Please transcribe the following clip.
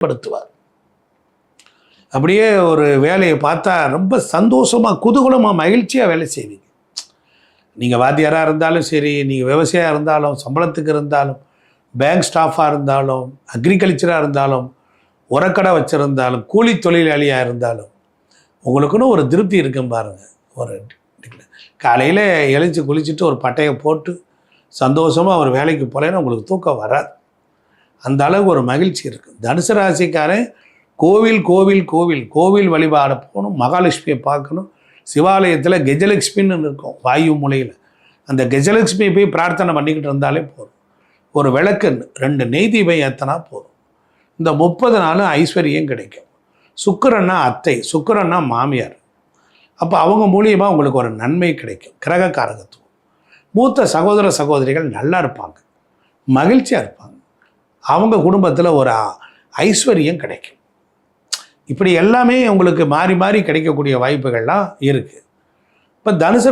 படுத்துவார். அப்படியே ஒரு வேலையை பார்த்தா ரொம்ப சந்தோஷமாக குதூகலமாக மகிழ்ச்சியாக வேலை செய்வீங்க. நீங்கள் வாத்தியாராக இருந்தாலும் சரி, நீங்கள் விவசாயியாக இருந்தாலும், சம்பளத்துக்கு இருந்தாலும், பேங்க் ஸ்டாஃபாக இருந்தாலும், அக்ரிகல்ச்சராக இருந்தாலும், உரக்கடை வச்சுருந்தாலும், கூலி தொழிலாளியாக இருந்தாலும் உங்களுக்குன்னு ஒரு திருப்தி இருக்கும் பாருங்கள். ஒரு காலையில் எழுச்சி குளிச்சுட்டு ஒரு பட்டையை போட்டு சந்தோஷமாக ஒரு வேலைக்கு போலேன்னு உங்களுக்கு தூக்கம் வராது. அந்த அளவுக்கு ஒரு மகிழ்ச்சி இருக்குது. தனுசு ராசிக்காரன் கோவில் கோவில் கோவில் கோவில் வழிபாட போகணும், மகாலட்சுமியை பார்க்கணும். சிவாலயத்தில் கஜலட்சுமின்னு இருக்கும் வாயு மூலையில், அந்த கஜலட்சுமியை போய் பிரார்த்தனை பண்ணிக்கிட்டு இருந்தாலே போதும். ஒரு விளக்கு 2 நெய் தீபம் ஏற்றினா போதும். இந்த 30 நாளும் ஐஸ்வர்யம் கிடைக்கும். சுக்கிரன்னா அத்தை, சுக்கிரன்னா மாமியார். அப்போ அவங்க மூலியமாக உங்களுக்கு ஒரு நன்மை கிடைக்கும். கிரக காரகத்துவம். மூத்த சகோதர சகோதரிகள் நல்லா இருப்பாங்க, மகிழ்ச்சியாக இருப்பாங்க. அவங்க குடும்பத்தில் ஒரு ஐஸ்வர்யம் கிடைக்கும். இப்படி எல்லாமே உங்களுக்கு மாறி மாறி கிடைக்கக்கூடிய வாய்ப்புகள்லாம் இருக்குது. இப்போ தனுசு